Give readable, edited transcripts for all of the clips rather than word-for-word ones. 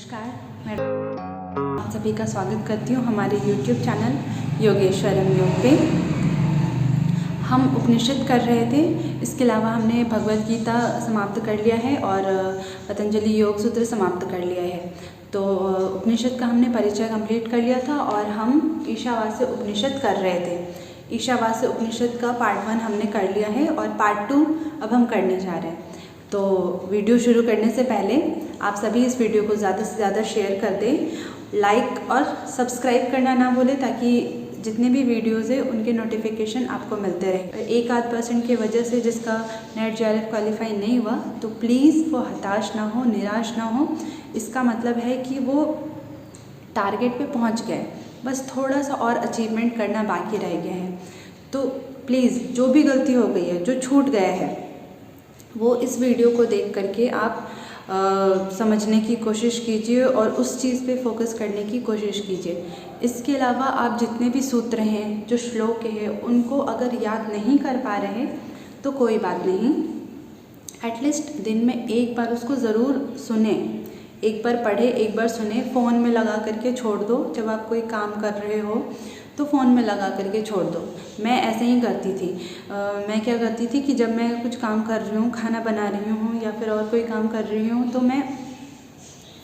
नमस्कार, मैं आप सभी का स्वागत करती हूँ हमारे YouTube चैनल योगेश्वरम योग पे। हम उपनिषद कर रहे थे, इसके अलावा हमने भगवद गीता समाप्त कर लिया है और पतंजलि योग सूत्र समाप्त कर लिया है। तो उपनिषद का हमने परिचय कंप्लीट कर लिया था और हम ईशावास्य उपनिषद कर रहे थे। ईशावास्य उपनिषद का पार्ट 1 हमने कर लिया है और पार्ट 2 अब हम करने जा रहे हैं। तो वीडियो शुरू करने से पहले आप सभी इस वीडियो को ज़्यादा से ज़्यादा शेयर कर दें, लाइक और सब्सक्राइब करना ना भूलें ताकि जितने भी वीडियोज़ हैं उनके नोटिफिकेशन आपको मिलते रहे। 1-8% की वजह से जिसका नेट JRF क्वालिफाई नहीं हुआ तो प्लीज़ वो हताश ना हो, निराश ना हो। इसका मतलब है कि वो टारगेट पे पहुंच गए, बस थोड़ा सा और अचीवमेंट करना बाकी रह गया है। तो प्लीज़ जो भी गलती हो गई है, जो छूट गया है, वो इस वीडियो को देख करके आप समझने की कोशिश कीजिए और उस चीज़ पे फोकस करने की कोशिश कीजिए। इसके अलावा आप जितने भी सूत्र हैं, जो श्लोक हैं, उनको अगर याद नहीं कर पा रहे तो कोई बात नहीं, एटलीस्ट दिन में एक बार उसको ज़रूर सुने, एक बार पढ़े, एक बार सुने। फ़ोन में लगा करके छोड़ दो, जब आप कोई काम कर रहे हो तो फ़ोन में लगा करके छोड़ दो। मैं ऐसे ही करती थी। मैं क्या करती थी कि जब मैं कुछ काम कर रही हूँ, खाना बना रही हूँ या फिर और कोई काम कर रही हूँ, तो मैं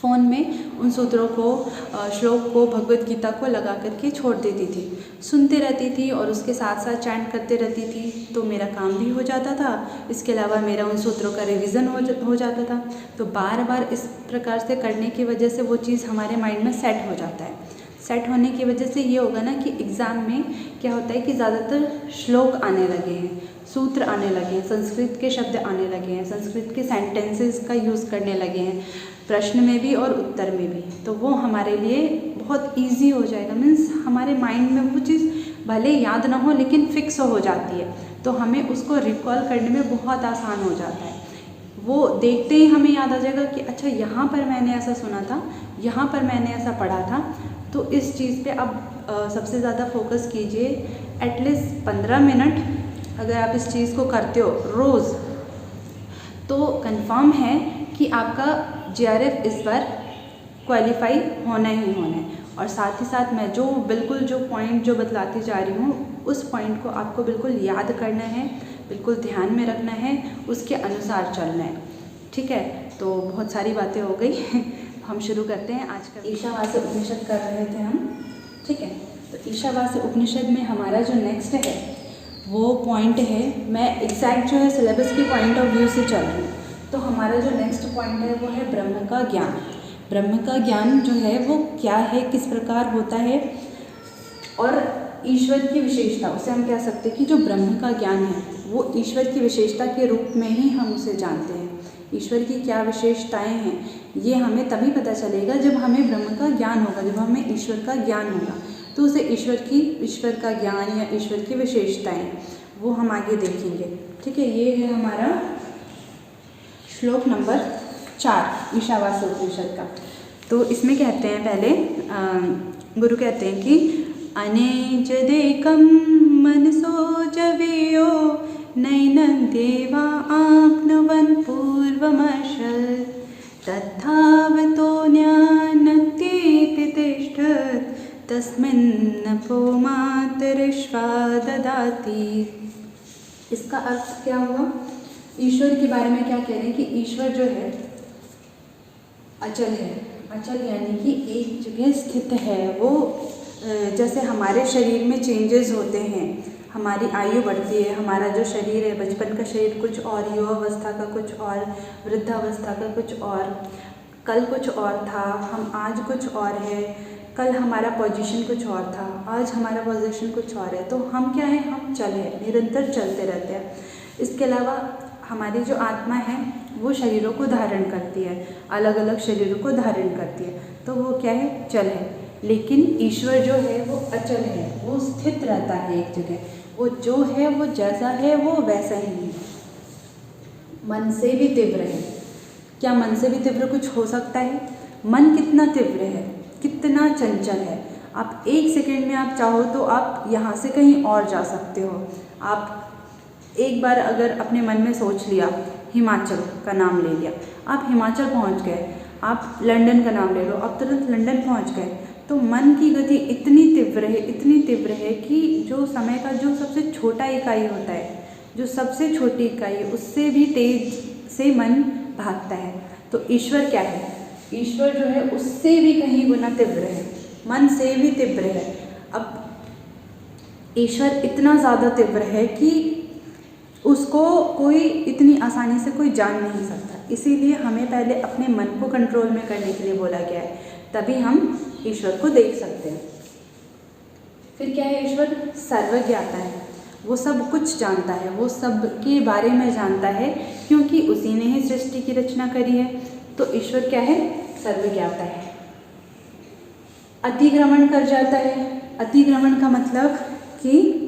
फ़ोन में उन सूत्रों को, श्लोक को, भगवद गीता को लगा करके छोड़ देती थी, सुनते रहती थी और उसके साथ साथ चैंट करते रहती थी। तो मेरा काम भी हो जाता था, इसके अलावा मेरा उन सूत्रों का रिवीजन हो जाता था। तो बार बार इस प्रकार से करने की वजह से वो चीज़ हमारे माइंड में सेट हो जाता है। सेट होने की वजह से ये होगा ना कि एग्ज़ाम में क्या होता है कि ज़्यादातर श्लोक आने लगे हैं, सूत्र आने लगे हैं, संस्कृत के शब्द आने लगे हैं, संस्कृत के सेंटेंसेस का यूज़ करने लगे हैं, प्रश्न में भी और उत्तर में भी। तो वो हमारे लिए बहुत इजी हो जाएगा। मीन्स हमारे माइंड में वो चीज़ भले याद ना हो लेकिन फिक्स हो जाती है, तो हमें उसको रिकॉल करने में बहुत आसान हो जाता है। वो देखते ही हमें याद आ जाएगा कि अच्छा, यहाँ पर मैंने ऐसा सुना था, यहाँ पर मैंने ऐसा पढ़ा था। तो इस चीज़ पे अब सबसे ज़्यादा फोकस कीजिए। एटलीस्ट 15 मिनट अगर आप इस चीज़ को करते हो रोज़, तो कंफर्म है कि आपका JRF इस बार क्वालिफाई होना ही होना है। और साथ ही साथ मैं जो पॉइंट जो बतलाती जा रही हूँ, उस पॉइंट को आपको बिल्कुल याद करना है, बिल्कुल ध्यान में रखना है, उसके अनुसार चलना है। ठीक है, तो बहुत सारी बातें हो गई हम शुरू करते हैं आज का। ईशावास्य उपनिषद कर रहे थे हम, ठीक है। तो ईशावास्य उपनिषद में हमारा जो नेक्स्ट है वो पॉइंट है, मैं एग्जैक्ट जो है सिलेबस के पॉइंट ऑफ व्यू से चल रही हूँ। तो हमारा जो नेक्स्ट पॉइंट है वो है ब्रह्म का ज्ञान। ब्रह्म का ज्ञान जो है वो क्या है, किस प्रकार होता है और ईश्वर की विशेषता, उसे हम कह सकते हैं कि जो ब्रह्म का ज्ञान है वो ईश्वर की विशेषता के रूप में ही हम उसे जानते हैं। ईश्वर की क्या विशेषताएं हैं ये हमें तभी पता चलेगा जब हमें ब्रह्म का ज्ञान होगा, जब हमें ईश्वर का ज्ञान होगा। तो उसे ईश्वर का ज्ञान या ईश्वर की विशेषताएं वो हम आगे देखेंगे। ठीक है, ये है हमारा श्लोक नंबर 4 ईशावास्य उपनिषद का। तो इसमें कहते हैं, पहले गुरु कहते हैं कि अनेजदेकं मनसो जवेयो नैनं देवा आप्नुवन् पूर्वमर्षत् तद्धावतो ज्ञानतीति तिष्ठत् तस्मिन्नपो मातरिश्वा ददाति। इसका अर्थ क्या हुआ? ईश्वर के बारे में क्या कह रहे हैं कि ईश्वर जो है अचल है। अचल यानी कि एक जगह स्थित है। वो जैसे हमारे शरीर में चेंजेस होते हैं, हमारी आयु बढ़ती है, हमारा जो शरीर है, बचपन का शरीर कुछ और, युवावस्था का कुछ और, वृद्धावस्था का कुछ और, कल कुछ और था, हम आज कुछ और है, कल हमारा पोजीशन कुछ और था, आज हमारा पोजीशन कुछ और है। तो हम क्या है, हम चल है, निरंतर चलते रहते हैं। इसके अलावा हमारी जो आत्मा है वो शरीरों को धारण करती है, अलग अलग शरीरों को धारण करती है, तो वो क्या है, चल है। लेकिन ईश्वर जो है वो अचल है, वो स्थित रहता है एक जगह। वो जो है वो जैसा है वो वैसा ही है, मन से भी तीव्र है। क्या मन से भी तीव्र कुछ हो सकता है? मन कितना तीव्र है, कितना चंचल है। आप 1 सेकंड में आप चाहो तो आप यहाँ से कहीं और जा सकते हो। आप एक बार अगर अपने मन में सोच लिया, हिमाचल का नाम ले लिया, आप हिमाचल पहुँच गए, आप लंदन का नाम ले लो, आप तुरंत लंदन पहुंच गए। तो मन की गति इतनी तीव्र है कि जो समय का जो सबसे छोटा इकाई होता है, जो सबसे छोटी इकाई है, उससे भी तेज से मन भागता है। तो ईश्वर क्या है? ईश्वर जो है उससे भी कहीं गुना तीव्र है, मन से भी तीव्र है। अब ईश्वर इतना ज़्यादा तीव्र है कि उसको कोई इतनी आसानी से कोई जान नहीं सकता। इसीलिए हमें पहले अपने मन को कंट्रोल में करने के लिए बोला गया है, तभी हम ईश्वर को देख सकते हैं। फिर क्या है? ईश्वर सर्वज्ञाता है, वो सब कुछ जानता है, वो सब के बारे में जानता है, क्योंकि उसी ने ही सृष्टि की रचना करी है। तो ईश्वर क्या है? सर्वज्ञाता है। अतिक्रमण कर जाता है। अतिक्रमण का मतलब कि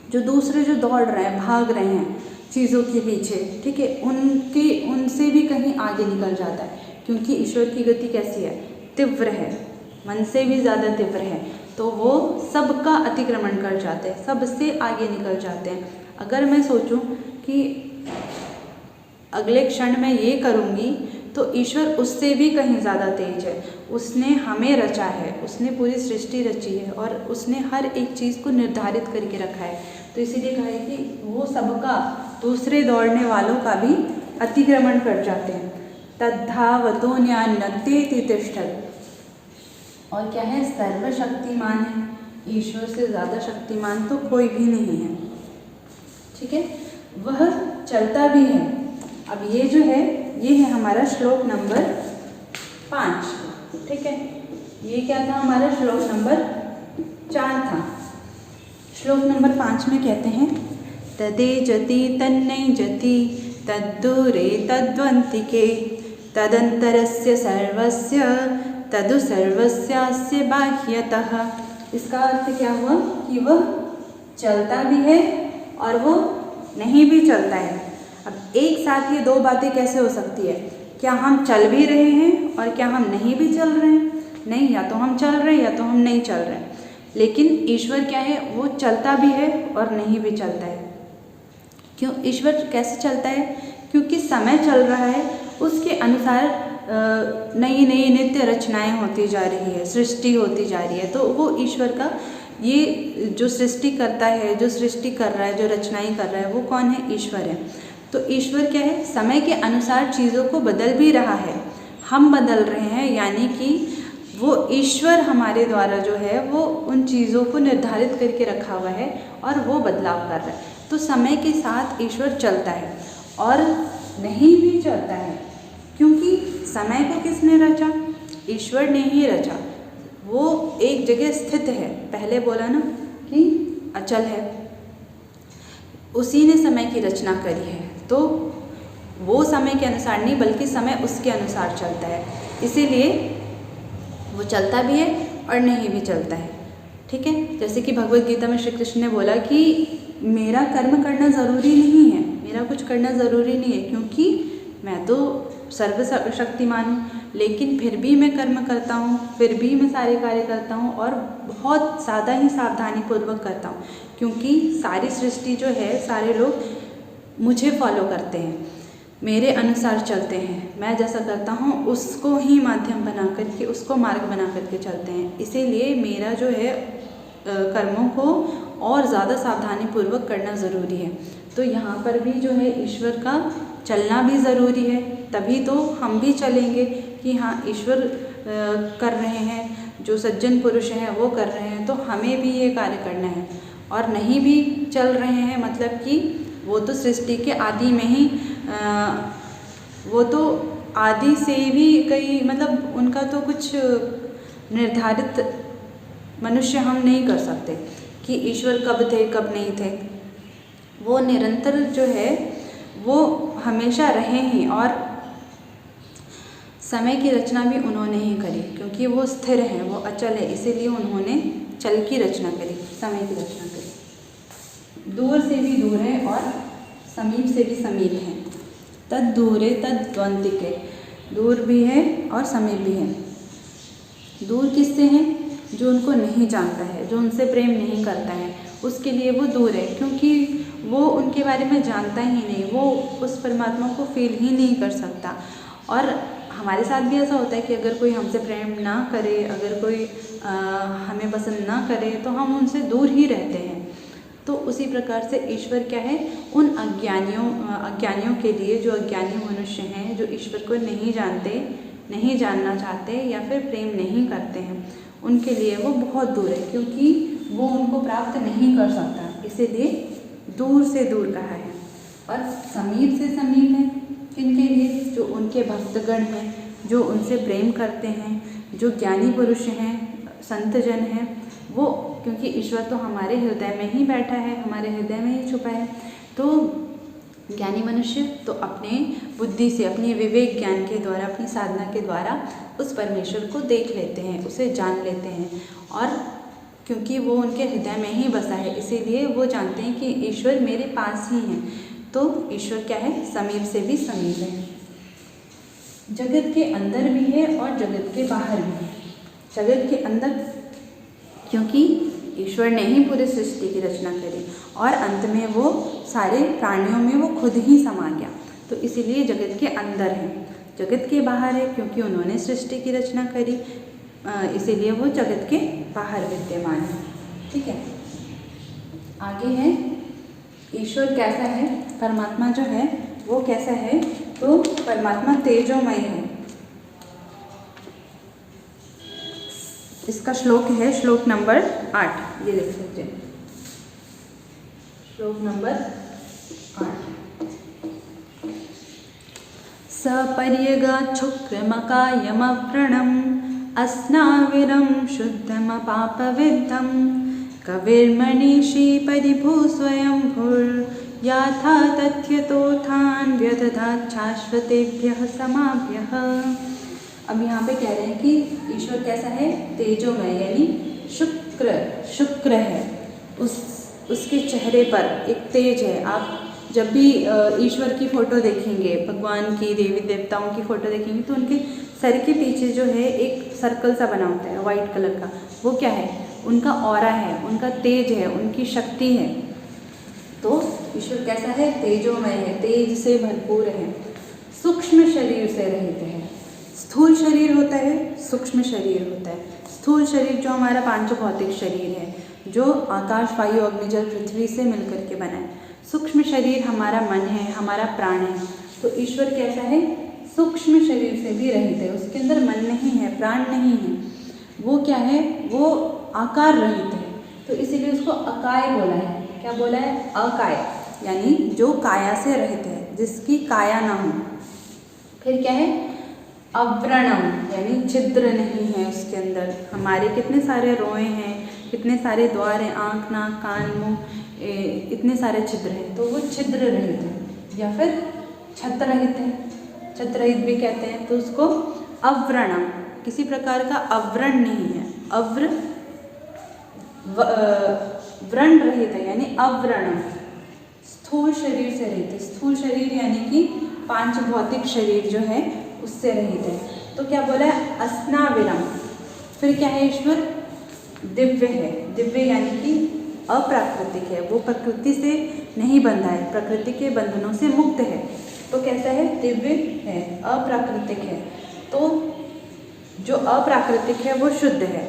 जो दूसरे जो दौड़ रहे हैं, भाग रहे हैं चीज़ों के पीछे, ठीक है, उनसे भी कहीं आगे निकल जाता है, क्योंकि ईश्वर की गति कैसी है? तीव्र है, मन से भी ज़्यादा तीव्र है। तो वो सबका अतिक्रमण कर जाते हैं, सबसे आगे निकल जाते हैं। अगर मैं सोचूं कि अगले क्षण मैं ये करूँगी, तो ईश्वर उससे भी कहीं ज़्यादा तेज है। उसने हमें रचा है, उसने पूरी सृष्टि रची है और उसने हर एक चीज़ को निर्धारित करके रखा है। तो इसीलिए कहा है कि वो सबका, दूसरे दौड़ने वालों का भी अतिक्रमण कर जाते हैं। तद्धावतो न्यान्नतेति तिष्ठत्। और क्या है? सर्वशक्तिमान है। ईश्वर से ज़्यादा शक्तिमान तो कोई भी नहीं है, ठीक है। वह चलता भी है। अब ये जो है, ये है हमारा श्लोक नंबर 5, ठीक है। ये क्या था? हमारा श्लोक नंबर 4 था। श्लोक नंबर 5 में कहते हैं, तदेजति तन्नैजति तद्दूरे तद्वन्तिके तदंतरस्य सर्वस्य तदु सर्वस्यास्य बाह्यतः। इसका अर्थ क्या हुआ? कि वह चलता भी है और वो नहीं भी चलता है। अब एक साथ ये दो बातें कैसे हो सकती है? क्या हम चल भी रहे हैं और क्या हम नहीं भी चल रहे हैं? नहीं, या तो हम चल रहे हैं या तो हम नहीं चल रहे हैं। लेकिन ईश्वर क्या है? वो चलता भी है और नहीं भी चलता है। क्यों? ईश्वर कैसे चलता है? क्योंकि समय चल रहा है, उसके अनुसार नई नई नित्य रचनाएं होती जा रही है, सृष्टि होती जा रही है। तो वो ईश्वर का, ये जो सृष्टि करता है, जो सृष्टि कर रहा है, जो रचनाएं कर रहा है, वो कौन है? ईश्वर है। तो ईश्वर क्या है? समय के अनुसार चीज़ों को बदल भी रहा है, हम बदल रहे हैं, यानी कि वो ईश्वर हमारे द्वारा जो है वो उन चीज़ों को निर्धारित करके रखा हुआ है और वो बदलाव कर रहा है। तो समय के साथ ईश्वर चलता है और नहीं भी चलता है, क्योंकि समय को किसने रचा? ईश्वर ने ही रचा। वो एक जगह स्थित है, पहले बोला ना कि अचल है, उसी ने समय की रचना करी है। तो वो समय के अनुसार नहीं, बल्कि समय उसके अनुसार चलता है। इसीलिए वो चलता भी है और नहीं भी चलता है, ठीक है। जैसे कि भगवत गीता में श्री कृष्ण ने बोला कि मेरा कर्म करना ज़रूरी नहीं है, मेरा कुछ करना ज़रूरी नहीं है, क्योंकि मैं तो सर्वशक्तिमान हूँ, लेकिन फिर भी मैं कर्म करता हूँ, फिर भी मैं सारे कार्य करता हूँ और बहुत ज़्यादा ही सावधानी पूर्वक करता हूँ, क्योंकि सारी सृष्टि जो है, सारे लोग मुझे फॉलो करते हैं, मेरे अनुसार चलते हैं। मैं जैसा करता हूँ उसको ही माध्यम बना करके, उसको मार्ग बना करके चलते हैं। इसीलिए मेरा जो है कर्मों को और ज़्यादा सावधानी पूर्वक करना ज़रूरी है। तो यहाँ पर भी जो है ईश्वर का चलना भी ज़रूरी है, तभी तो हम भी चलेंगे कि हाँ ईश्वर कर रहे हैं, जो सज्जन पुरुष हैं वो कर रहे हैं, तो हमें भी ये कार्य करना है। और नहीं भी चल रहे हैं, मतलब कि वो तो सृष्टि के आदि में ही वो तो आदि से भी कई, मतलब उनका तो कुछ निर्धारित मनुष्य हम नहीं कर सकते कि ईश्वर कब थे कब नहीं थे। वो निरंतर जो है वो हमेशा रहे ही, और समय की रचना भी उन्होंने ही करी, क्योंकि वो स्थिर है, वो अचल है, इसीलिए उन्होंने चल की रचना करी, समय की रचना करी। दूर से भी दूर है और समीप से भी समीप है। तद दूरे तद द्वंतिके, दूर भी है और समीप भी है। दूर किससे है? जो उनको नहीं जानता है, जो उनसे प्रेम नहीं करता है, उसके लिए वो दूर है, क्योंकि वो उनके बारे में जानता ही नहीं, वो उस परमात्मा को फील ही नहीं कर सकता। और हमारे साथ भी ऐसा होता है कि अगर कोई हमसे प्रेम ना करे, अगर कोई हमें पसंद ना करे तो हम उनसे दूर ही रहते हैं। तो उसी प्रकार से ईश्वर क्या है, उन अज्ञानियों के लिए, जो अज्ञानी मनुष्य हैं, जो ईश्वर को नहीं जानते, नहीं जानना चाहते या फिर प्रेम नहीं करते हैं, उनके लिए वो बहुत दूर है, क्योंकि वो उनको प्राप्त नहीं कर सकता, इसीलिए दूर से दूर कहा है। और समीप से समीप है किनके लिए, जो उनके भक्तगण हैं, जो उनसे प्रेम करते हैं, जो ज्ञानी पुरुष हैं, संतजन हैं, वो, क्योंकि ईश्वर तो हमारे हृदय में ही बैठा है, हमारे हृदय में ही छुपा है। तो ज्ञानी मनुष्य तो अपने बुद्धि से, अपनी विवेक ज्ञान के द्वारा, अपनी साधना के द्वारा उस परमेश्वर को देख लेते हैं, उसे जान लेते हैं। और क्योंकि वो उनके हृदय में ही बसा है, इसीलिए वो जानते हैं कि ईश्वर मेरे पास ही है। तो ईश्वर क्या है, समीप से भी समीप है, जगत के अंदर भी है और जगत के बाहर भी है। जगत के अंदर क्योंकि ईश्वर ने ही पूरी सृष्टि की रचना करी और अंत में वो सारे प्राणियों में वो खुद ही समा गया, तो इसीलिए जगत के अंदर है। जगत के बाहर है क्योंकि उन्होंने सृष्टि की रचना करी, इसीलिए वो जगत के बाहर विद्यमान है। ठीक है, आगे है ईश्वर कैसा है, परमात्मा जो है वो कैसा है, तो परमात्मा तेजोमय है। इसका श्लोक है, श्लोक नंबर 8, ये लिख सकते हैं, श्लोक नंबर 8। सपर्यगाच्छुक्रमकायमव्रणम् अस्नाविरं शुद्धमपापविद्धं कविर्मनीषी परिभू स्वयंभुर्याथा तथ्यतोत्थान व्यदधात् शाश्वतेभ्यः समाभ्यः। अब यहाँ पे कह रहे हैं कि ईश्वर कैसा है, तेजोमय, यानी शुक्र है, उसके चेहरे पर एक तेज है। आप जब भी ईश्वर की फ़ोटो देखेंगे, भगवान की, देवी देवताओं की फ़ोटो देखेंगे, तो उनके सर के पीछे जो है एक सर्कल सा बना होता है वाइट कलर का, वो क्या है, उनका ऑरा है, उनका तेज है, उनकी शक्ति है। तो ईश्वर कैसा है, तेजोमय है, तेज से भरपूर है, सूक्ष्म शरीर से रहित है। स्थूल शरीर होता है, सूक्ष्म शरीर होता है। स्थूल शरीर जो हमारा पांच भौतिक शरीर है, जो आकाश, वायु, अग्नि, जल, पृथ्वी से मिलकर के बना है। सूक्ष्म शरीर हमारा मन है, हमारा प्राण है। तो ईश्वर कैसा है, सूक्ष्म शरीर से भी रहित है, उसके अंदर मन नहीं है, प्राण नहीं है, वो क्या है, वो आकार रहित है, तो इसीलिए उसको अकाय बोला है। क्या बोला है, अकाय, यानी जो काया से रहित है, जिसकी काया ना हो। फिर क्या है, अव्रणम, यानी छिद्र नहीं है उसके अंदर। हमारे कितने सारे रोए हैं, कितने सारे द्वार हैं, आँख, नाक, कान, मुँह, इतने सारे छिद्र हैं, तो वो छिद्र रहित है, या फिर छत्र रहित है, छत्र रहित भी कहते हैं। तो उसको अव्रणम, किसी प्रकार का अव्रण नहीं है, व्रण रहित है, यानी अव्रणम। स्थूल शरीर से रहित है, स्थूल शरीर यानी कि पांच भौतिक शरीर जो है उससे रहित है। तो क्या बोला है, अस्नाविरम। फिर क्या है, ईश्वर दिव्य है, दिव्य यानी कि अप्राकृतिक है, वो प्रकृति से नहीं बंधा है, प्रकृति के बंधनों से मुक्त है। तो कैसा है, दिव्य है, अप्राकृतिक है। तो जो अप्राकृतिक है वो शुद्ध है,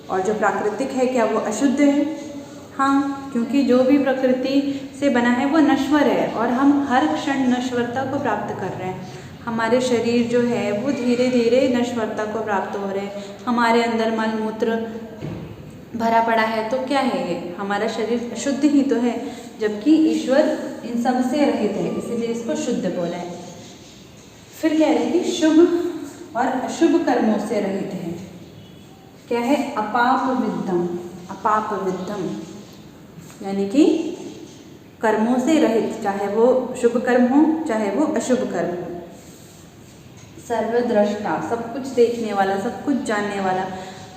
और जो प्राकृतिक है क्या वो अशुद्ध है? हाँ, क्योंकि जो भी प्रकृति से बना है वो नश्वर है, और हम हर क्षण नश्वरता को प्राप्त कर रहे हैं। हमारे शरीर जो है वो धीरे धीरे नश्वरता को प्राप्त हो रहे हैं। हमारे अंदर मल मूत्र भरा पड़ा है, तो क्या है ये, हमारा शरीर शुद्ध ही तो है, जबकि ईश्वर इन सब से रहित है, इसीलिए इसको शुद्ध बोला है। फिर कह रहे हैं कि शुभ और अशुभ कर्मों से रहित है। क्या है, अपाप विद्धम, अपाप विद्धम यानी कि कर्मों से रहित, चाहे वो शुभ कर्म हो चाहे वो अशुभ कर्म हो। सर्वद्रष्टा, सब कुछ देखने वाला, सब कुछ जानने वाला,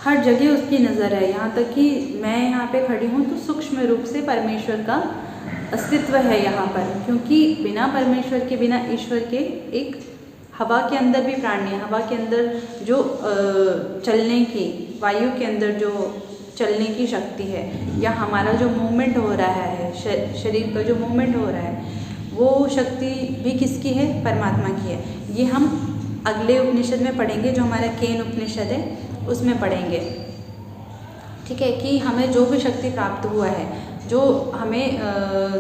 हर जगह उसकी नज़र है। यहाँ तक कि मैं यहाँ पे खड़ी हूँ तो सूक्ष्म रूप से परमेश्वर का अस्तित्व है यहाँ पर, क्योंकि बिना परमेश्वर के, बिना ईश्वर के, एक हवा के अंदर भी प्राण नहीं है। हवा के अंदर जो चलने की, वायु के अंदर जो चलने की शक्ति है, या हमारा जो मूवमेंट हो रहा है, शरीर का जो मूवमेंट हो रहा है, वो शक्ति भी किसकी है, परमात्मा की है। ये हम अगले उपनिषद में पढ़ेंगे, जो हमारा केन उपनिषद है उसमें पढ़ेंगे। ठीक है, कि हमें जो भी शक्ति प्राप्त हुआ है, जो हमें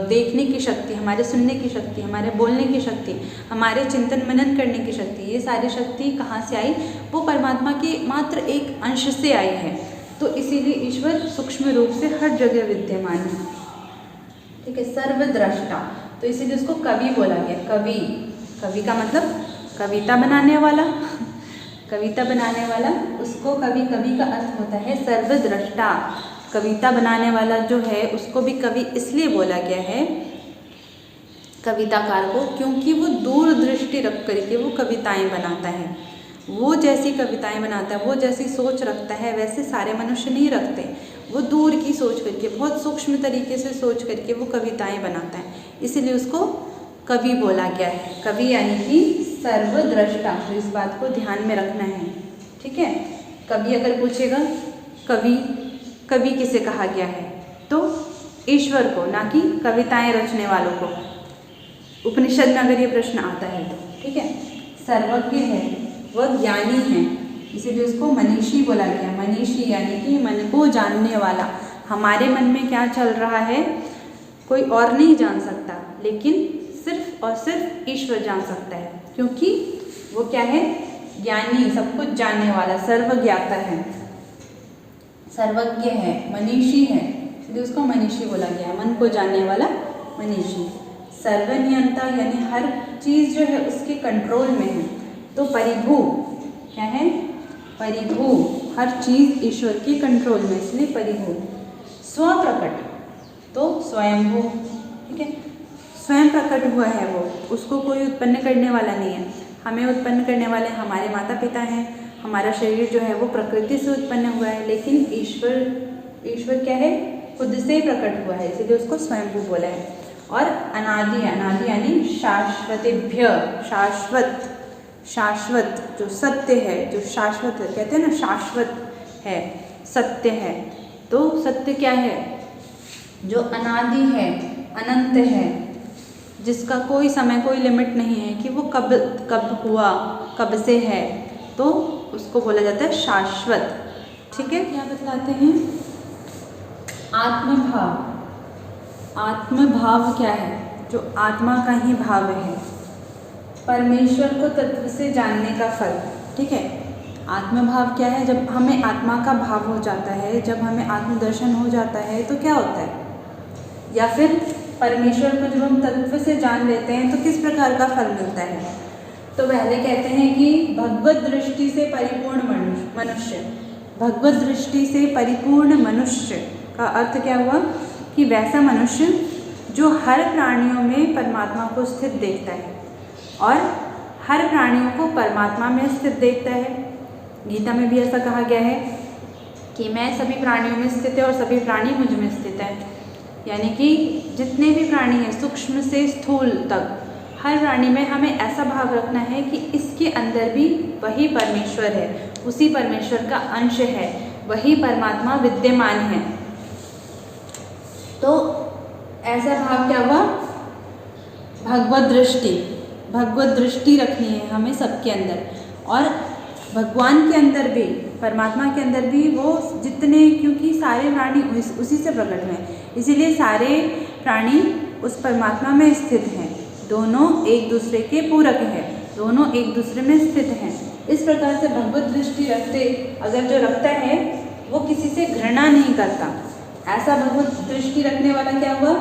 देखने की शक्ति, हमारे सुनने की शक्ति, हमारे बोलने की शक्ति, हमारे चिंतन मनन करने की शक्ति, ये सारी शक्ति कहाँ से आई? वो परमात्मा के मात्र एक अंश से आई है। तो इसीलिए ईश्वर सूक्ष्म रूप से हर जगह विद्यमान है। ठीक है, सर्वद्रष्टा, तो इसीलिए उसको कवि बोला गया। कवि, कवि का मतलब कविता बनाने वाला, कविता बनाने वाला, उसको कवि, कवि का अर्थ होता है सर्वद्रष्टा। कविता बनाने वाला जो है उसको भी कवि इसलिए बोला गया है कविताकार को, क्योंकि वो दूरदृष्टि रख करके वो कविताएं बनाता है। वो जैसी कविताएं बनाता है, वो जैसी सोच रखता है, वैसे सारे मनुष्य नहीं रखते। वो दूर की सोच करके, बहुत सूक्ष्म तरीके से सोच करके वो कविताएं बनाता है, इसलिए उसको कवि बोला गया है। कवि यानी कि सर्वद्रष्टा, तो इस बात को ध्यान में रखना है। ठीक है, कवि अगर पूछेगा कवि, कवि किसे कहा गया है? तो ईश्वर को, ना कि कविताएं रचने वालों को। उपनिषद में अगर ये प्रश्न आता है तो। ठीक है, सर्वज्ञ है, वह ज्ञानी है, इसीलिए उसको मनीषी बोला गया। मनीषी यानी कि मन को जानने वाला। हमारे मन में क्या चल रहा है कोई और नहीं जान सकता, लेकिन सिर्फ और सिर्फ ईश्वर जान सकता है, क्योंकि वो क्या है? ज्ञानी, सब कुछ जानने वाला, सर्वज्ञाता है, सर्वज्ञ है, मनीषी है, इसलिए उसको मनीषी बोला गया। मन को जानने वाला मनीषी। सर्वनियंता यानी हर चीज़ जो है उसके कंट्रोल में है। तो परिभू क्या है? परिभू, हर चीज़ ईश्वर के कंट्रोल में, इसलिए परिभू। स्वप्रकट, तो स्वयंभू। ठीक है, स्वयं प्रकट हुआ है वो, उसको कोई उत्पन्न करने वाला नहीं है। हमें उत्पन्न करने वाले हमारे माता पिता हैं। हमारा शरीर जो है वो प्रकृति से उत्पन्न हुआ है, लेकिन ईश्वर क्या है? खुद से ही प्रकट हुआ है, इसीलिए उसको स्वयंभू बोला है। और अनादि, अनादि यानी शाश्वतेभ्य, शाश्वत, शाश्वत जो सत्य है, जो शाश्वत है, कहते हैं ना शाश्वत है, सत्य है। तो सत्य क्या है? जो अनादि है, अनंत है, जिसका कोई समय, कोई लिमिट नहीं है कि वो कब कब हुआ, कब से है, तो उसको बोला जाता है शाश्वत। ठीक है, क्या बतलाते हैं? आत्मभाव। आत्मभाव क्या है? जो आत्मा का ही भाव है, परमेश्वर को तत्व से जानने का फल। ठीक है, आत्मभाव क्या है? जब हमें आत्मा का भाव हो जाता है, जब हमें आत्मदर्शन हो जाता है तो क्या होता है? या फिर परमेश्वर को जब हम तत्व से जान लेते हैं तो किस प्रकार का फल मिलता है? तो पहले कहते हैं कि भगवत दृष्टि से परिपूर्ण मनुष्य। भगवत दृष्टि से परिपूर्ण मनुष्य का अर्थ क्या हुआ? कि वैसा मनुष्य जो हर प्राणियों में परमात्मा को स्थित देखता है और हर प्राणियों को परमात्मा में स्थित देखता है। गीता में भी ऐसा कहा गया है कि मैं सभी प्राणियों में स्थित है और सभी प्राणी मुझ में स्थित है। यानी कि जितने भी प्राणी हैं, सूक्ष्म से स्थूल तक, हर प्राणी में हमें ऐसा भाव रखना है कि इसके अंदर भी वही परमेश्वर है, उसी परमेश्वर का अंश है, वही परमात्मा विद्यमान है। तो ऐसा भाव क्या हुआ? भगवत दृष्टि, भगवत दृष्टि रखनी है हमें सबके अंदर। और भगवान के अंदर भी, परमात्मा के अंदर भी वो जितने, क्योंकि सारे प्राणी उसी से प्रकट हैं, इसीलिए सारे प्राणी उस परमात्मा में स्थित हैं। दोनों एक दूसरे के पूरक हैं, दोनों एक दूसरे में स्थित हैं। इस प्रकार से भगवत दृष्टि रखते, अगर जो रखता है वो किसी से घृणा नहीं करता, ऐसा भगवत दृष्टि रखने वाला क्या हुआ?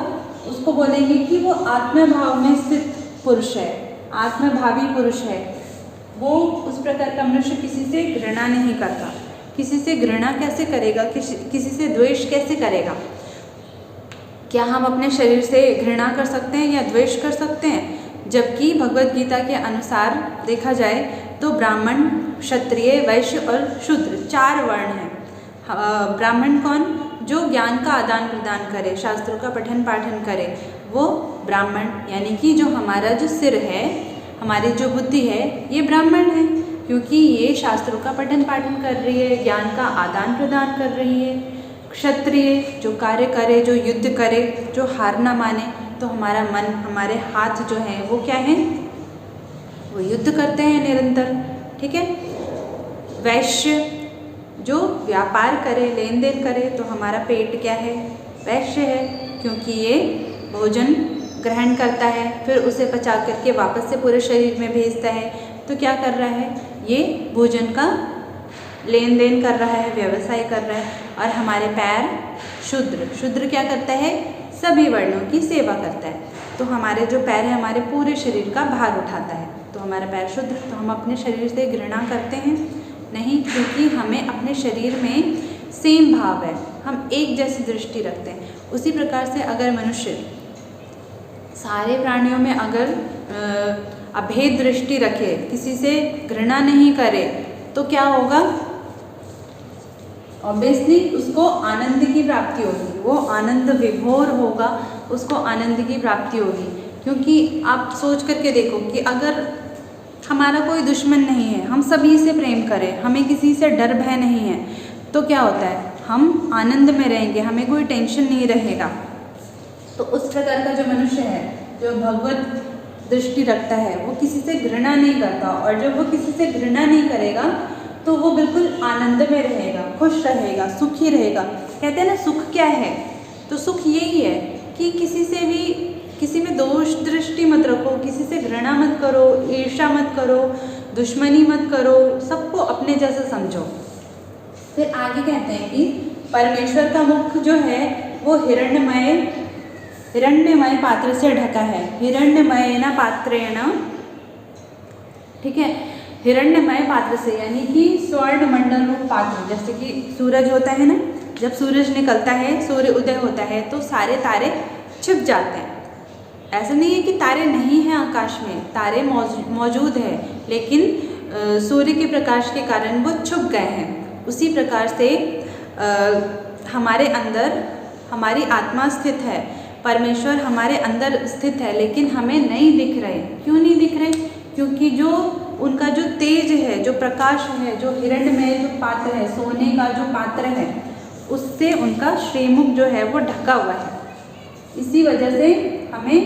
उसको बोलेंगे कि वो आत्मभाव में स्थित पुरुष है, आत्मभावी पुरुष है। वो उस प्रकार का मनुष्य किसी से घृणा नहीं करता। किसी से घृणा कैसे करेगा? किसी से द्वेष कैसे करेगा? क्या हम अपने शरीर से घृणा कर सकते हैं या द्वेष कर सकते हैं? जबकि भगवत गीता के अनुसार देखा जाए तो ब्राह्मण, क्षत्रिय, वैश्य और शूद्र 4 वर्ण हैं। ब्राह्मण कौन? जो ज्ञान का आदान प्रदान करे, शास्त्रों का पठन पाठन करे, वो ब्राह्मण। यानी कि जो हमारा जो सिर है, हमारी जो बुद्धि है, ये ब्राह्मण है, क्योंकि ये शास्त्रों का पठन पाठन कर रही है, ज्ञान का आदान प्रदान कर रही है। क्षत्रिय जो कार्य करे, जो युद्ध करे, जो हार ना माने। तो हमारा मन, हमारे हाथ जो है वो क्या है? वो युद्ध करते हैं निरंतर। ठीक है। वैश्य जो व्यापार करे, लेन देन करे, तो हमारा पेट क्या है? वैश्य है, क्योंकि ये भोजन ग्रहण करता है, फिर उसे पचा करके वापस से पूरे शरीर में भेजता है। तो क्या कर रहा है? ये भोजन का लेन देन कर रहा है, व्यवसाय कर रहा है। और हमारे पैर शूद्र, शूद्र क्या करता है? सभी वर्णों की सेवा करता है। तो हमारे जो पैर है हमारे पूरे शरीर का भार उठाता है। तो हमारा पैर शुद्र। तो हम अपने शरीर से घृणा करते हैं नहीं, क्योंकि हमें अपने शरीर में सेम भाव है, हम एक जैसी दृष्टि रखते हैं। उसी प्रकार से अगर मनुष्य सारे प्राणियों में अगर अभेद दृष्टि रखे, किसी से घृणा नहीं करे, तो क्या होगा? ऑब्वियसली उसको आनंद की प्राप्ति होगी, वो आनंद विभोर होगा, उसको आनंद की प्राप्ति होगी। क्योंकि आप सोच करके देखो कि अगर हमारा कोई दुश्मन नहीं है, हम सभी से प्रेम करें, हमें किसी से डर भय नहीं है, तो क्या होता है? हम आनंद में रहेंगे, हमें कोई टेंशन नहीं रहेगा। तो उस प्रकार का जो मनुष्य है, जो भगवत दृष्टि रखता है, वो किसी से घृणा नहीं करता। और जब वो किसी से घृणा नहीं करेगा तो वो बिल्कुल आनंद में रहेगा, खुश रहेगा, सुखी रहेगा। कहते हैं ना, सुख क्या है? तो सुख यही है कि किसी से भी, किसी में दोष दृष्टि मत रखो, किसी से घृणा मत करो, ईर्ष्या मत करो, दुश्मनी मत करो, सबको अपने जैसा समझो। फिर आगे कहते हैं कि परमेश्वर का मुख जो है वो हिरण्यमय पात्र से ढका है। हिरण्यमय न पात्रेण, ठीक है, हिरण्यमय पात्र से, यानी कि स्वर्ण मंडल रूप पात्र। जैसे कि सूरज होता है ना, जब सूरज निकलता है, सूर्य उदय होता है, तो सारे तारे छिप जाते हैं। ऐसा नहीं है कि तारे नहीं हैं आकाश में, तारे मौजूद है, लेकिन सूर्य के प्रकाश के कारण वो छुप गए हैं। उसी प्रकार से हमारे अंदर हमारी आत्मा स्थित है, परमेश्वर हमारे अंदर स्थित है, लेकिन हमें नहीं दिख रहे। क्यों नहीं दिख रहे? क्योंकि जो उनका जो तेज है, जो प्रकाश है, जो हिरण्यमय जो पात्र है, सोने का जो पात्र है, उससे उनका श्रीमुख जो है वो ढका हुआ है। इसी वजह से हमें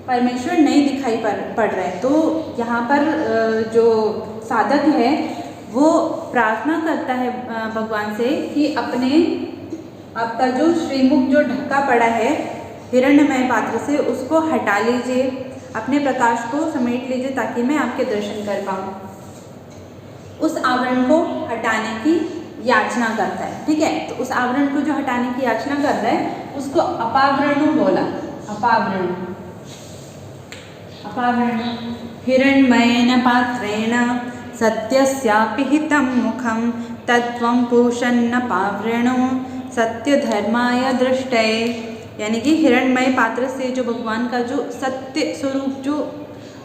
परमेश्वर नहीं दिखाई पड़ रहा है। तो यहाँ पर जो साधक है वो प्रार्थना करता है भगवान से कि आपका जो श्रीमुख जो ढका पड़ा है हिरण्यमय पात्र से, उसको हटा लीजिए, अपने प्रकाश को समेट लीजिए, ताकि मैं आपके दर्शन कर पाऊँ। उस आवरण को हटाने की याचना करता है। ठीक है, तो उस आवरण को जो हटाने की याचना कर रहा है उसको अपावरणु बोला। अपावरण हिरण्मयेन पात्रेण सत्यस्यापि हितं मुखं तत्त्वं पूषन्न पावरणो सत्य धर्माय दृष्टये। यानी कि हिरण्मय पात्र से जो भगवान का जो सत्य स्वरूप, जो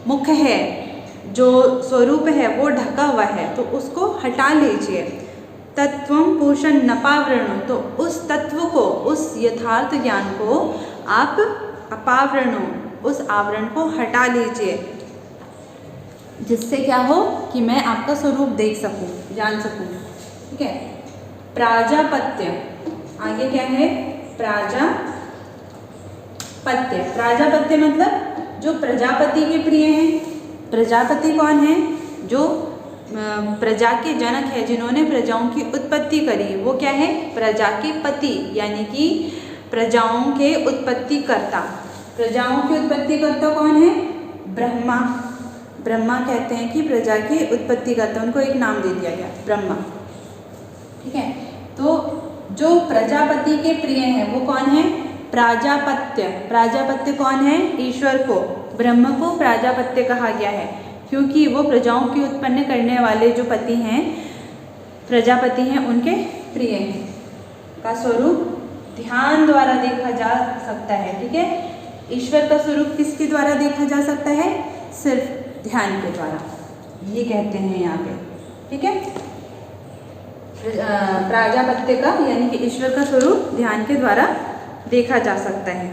मुख है, जो स्वरूप है, वो ढका हुआ है, तो उसको हटा लीजिए। तत्वं पूषण नपावरणो, तो उस तत्व को, उस यथार्थ ज्ञान को आप अपावरणो, उस आवरण को हटा लीजिए, जिससे क्या हो कि मैं आपका स्वरूप देख सकूं, जान सकूं। ठीक है। प्राजापत्य, आगे क्या है? प्राजापत्य मतलब जो प्रजापति के प्रिय हैं। प्रजापति कौन है? जो प्रजा के जनक है, जिन्होंने प्रजाओं की उत्पत्ति करी, वो क्या है? प्रजा के पति, यानी कि प्रजाओं के उत्पत्ति कर्ता। प्रजाओं के उत्पत्ति कर्ता कौन है? ब्रह्मा। ब्रह्मा कहते हैं कि प्रजा के उत्पत्ति कर्ता, उनको एक नाम दे दिया गया, ब्रह्मा। ठीक है। तो जो प्रजापति के प्रिय हैं वो कौन है? प्राजापत्य। प्राजापत्य कौन है? ईश्वर को, ब्रह्म को प्राजापत्य कहा गया है, क्योंकि वो प्रजाओं की उत्पन्न करने वाले जो पति हैं, प्रजापति हैं, उनके प्रिय हैं। का स्वरूप ध्यान द्वारा देखा जा सकता है। ठीक है। ईश्वर का स्वरूप किसके द्वारा देखा जा सकता है? सिर्फ ध्यान के द्वारा, ये कहते हैं यहाँ पे। ठीक है। प्राजापत्य का यानी कि ईश्वर का स्वरूप ध्यान के द्वारा देखा जा सकता है।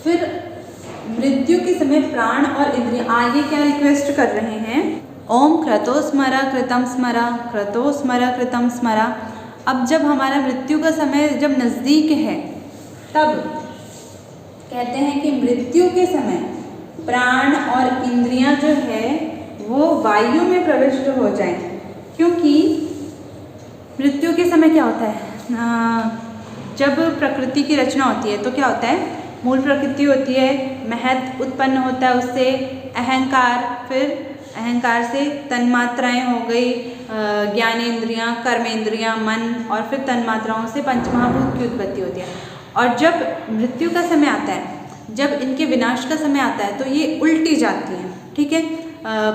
फिर मृत्यु के समय प्राण और इंद्रिय आगे क्या रिक्वेस्ट कर रहे हैं? ओम क्रतो स्मरा कृतम स्मरा, क्रतो स्मरा कृतम स्मरा। अब जब हमारा मृत्यु का समय जब नज़दीक है, तब कहते हैं कि मृत्यु के समय प्राण और इंद्रियां जो है वो वायु में प्रविष्ट हो जाएं, क्योंकि मृत्यु के समय क्या होता है, जब प्रकृति की रचना होती है तो क्या होता है, मूल प्रकृति होती है, महत उत्पन्न होता है उससे, अहंकार, फिर अहंकार से तन्मात्राएं हो गई, ज्ञानेंद्रियां, कर्मेंद्रियां, मन, और फिर तन्मात्राओं से पंचमहाभूत की उत्पत्ति होती है। और जब मृत्यु का समय आता है, जब इनके विनाश का समय आता है, तो ये उल्टी जाती हैं, ठीक है।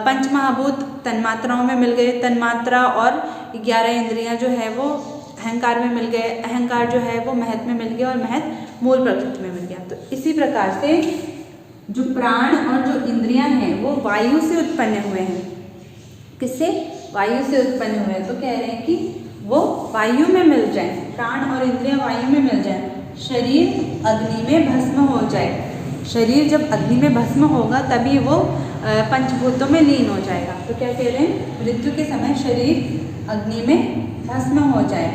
पंचमहाभूत तन्मात्राओं में मिल गए, तन्मात्रा और 11 इंद्रियां जो है वो अहंकार में मिल गए, अहंकार जो है वो महत में मिल गया, और महत मूल प्रकृति में मिल गया। तो इसी प्रकार से जो प्राण और जो इंद्रियां हैं वो वायु से उत्पन्न हुए हैं। किससे? वायु से उत्पन्न हुए हैं। तो कह रहे हैं कि वो वायु में मिल जाए, प्राण और इंद्रियां वायु में मिल जाए, शरीर अग्नि में भस्म हो जाए। शरीर जब अग्नि में भस्म होगा तभी वो पंचभूतों में लीन हो जाएगा। तो क्या कह रहे हैं, मृत्यु के समय शरीर अग्नि में भस्म हो जाए।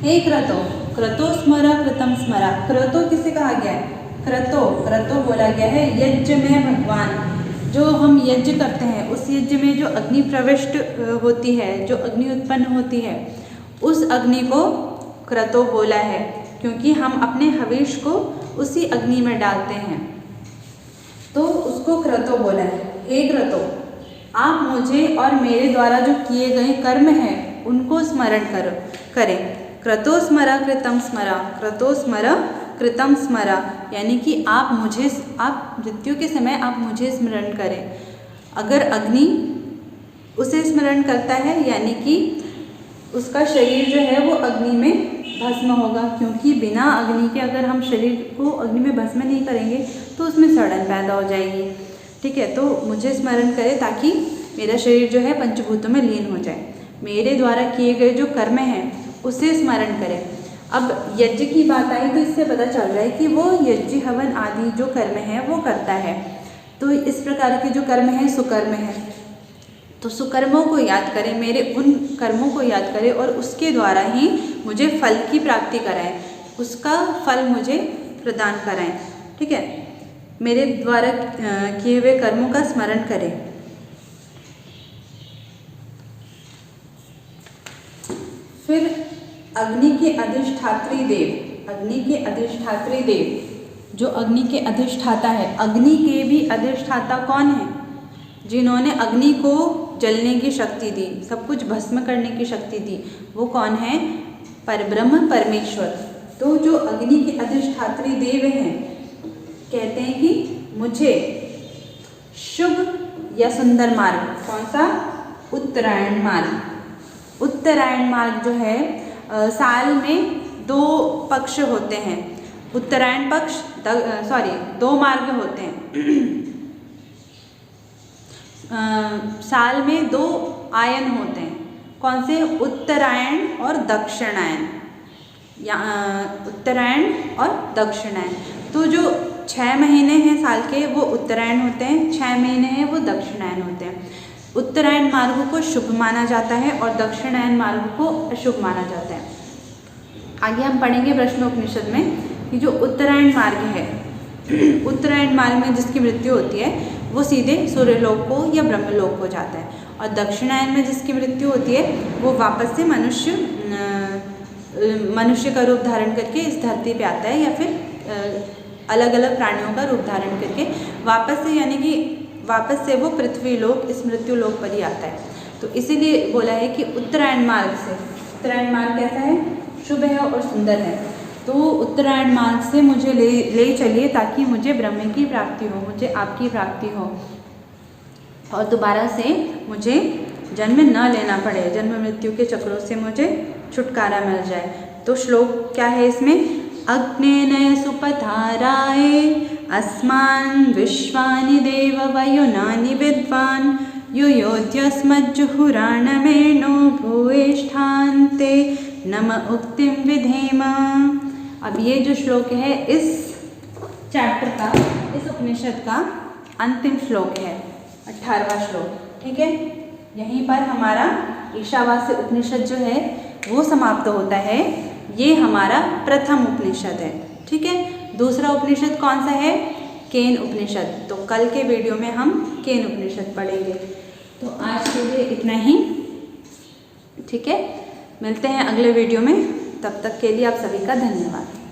हे क्रतो, क्रतो स्मर कृतम स्मरा। क्रतो किसे कहा गया है? क्रतो, क्रतो बोला गया है यज्ञ में भगवान। जो हम यज्ञ करते हैं उस यज्ञ में जो अग्नि प्रविष्ट होती है, जो अग्नि उत्पन्न होती है, उस अग्नि को क्रतो बोला है, क्योंकि हम अपने हविष को उसी अग्नि में डालते हैं, तो उसको क्रतो बोला है। हे क्रतो, आप मुझे और मेरे द्वारा जो किए गए कर्म हैं उनको स्मरण करें। क्रतो स्मरा कृतम स्मरा, क्रतो स्मरा कृतम स्मरा, यानी कि आप मृत्यु के समय आप मुझे स्मरण करें। अगर अग्नि उसे स्मरण करता है, यानी कि उसका शरीर जो है वो अग्नि में भस्म होगा, क्योंकि बिना अग्नि के अगर हम शरीर को अग्नि में भस्म नहीं करेंगे तो उसमें सड़न पैदा हो जाएगी, ठीक है। तो मुझे स्मरण करें ताकि मेरा शरीर जो है पंचभूतों में लीन हो जाए। मेरे द्वारा किए गए जो कर्म हैं उसे स्मरण करें। अब यज्ञ की बात आई तो इससे पता चल रहा है कि वो यज्ञ हवन आदि जो कर्म है वो करता है। तो इस प्रकार के जो कर्म हैं सुकर्म है, तो सुकर्मों को याद करें, मेरे उन कर्मों को याद करें और उसके द्वारा ही मुझे फल की प्राप्ति कराएं, उसका फल मुझे प्रदान कराएं, ठीक है। मेरे द्वारा किए हुए कर्मों का स्मरण करें। फिर अग्नि के अधिष्ठात्री देव, अग्नि के अधिष्ठात्री देव, जो अग्नि के अधिष्ठाता है, अग्नि के भी अधिष्ठाता कौन है? जिन्होंने अग्नि को जलने की शक्ति दी, सब कुछ भस्म करने की शक्ति दी, वो कौन है? परब्रह्म परमेश्वर। तो जो अग्नि के अधिष्ठात्री देव हैं, कहते हैं कि मुझे शुभ या सुंदर मार्ग, कौन सा? उत्तरायण मार्ग। उत्तरायण मार्ग जो है साल में 2 पक्ष होते हैं। उत्तरायण पक्ष, दो मार्ग होते हैं। साल में 2 आयन होते हैं। कौन से? उत्तरायण और दक्षिणायन, या उत्तरायण और दक्षिणायन। तो जो 6 महीने हैं साल के वो उत्तरायण होते हैं, 6 महीने हैं वो दक्षिणायन होते हैं। उत्तरायण मार्ग को शुभ माना जाता है और दक्षिणायन मार्ग को अशुभ माना जाता है। आगे हम पढ़ेंगे प्रश्नोपनिषद में कि जो उत्तरायण मार्ग है, उत्तरायण मार्ग में जिसकी मृत्यु होती है वो सीधे सूर्यलोक को या ब्रह्मलोक को जाता है, और दक्षिणायन में जिसकी मृत्यु होती है वो वापस से मनुष्य का रूप धारण करके इस धरती पे आता है, या फिर अलग अलग प्राणियों का रूप धारण करके वापस से, यानी कि वापस से वो पृथ्वी लोक, इस मृत्यु लोक पर ही आता है। तो इसीलिए बोला है कि उत्तरायण मार्ग से, उत्तरायण मार्ग कैसा है? शुभ है और सुंदर है। तो उत्तरायण मार्ग से मुझे ले चलिए ताकि मुझे ब्रह्म की प्राप्ति हो, मुझे आपकी प्राप्ति हो, और दोबारा से मुझे जन्म न लेना पड़े, जन्म मृत्यु के चक्रों से मुझे छुटकारा मिल जाए। तो श्लोक क्या है इसमें? अग्नेन सुपथाराय अस्मान् विश्वानि देव वयुनानि विद्वान् युयोध्यस्मज्जुहुराणमेनो भूयिष्ठान्ते नम उक्तिं विधेम। अब ये जो श्लोक है इस चैप्टर का, इस उपनिषद का अंतिम श्लोक है, 18वां श्लोक, ठीक है। यहीं पर हमारा ईशावास्य उपनिषद जो है वो समाप्त होता है। ये हमारा प्रथम उपनिषद है, ठीक है। दूसरा उपनिषद कौन सा है? केन उपनिषद। तो कल के वीडियो में हम केन उपनिषद पढ़ेंगे। तो आज के लिए इतना ही, ठीक है। मिलते हैं अगले वीडियो में, तब तक के लिए आप सभी का धन्यवाद।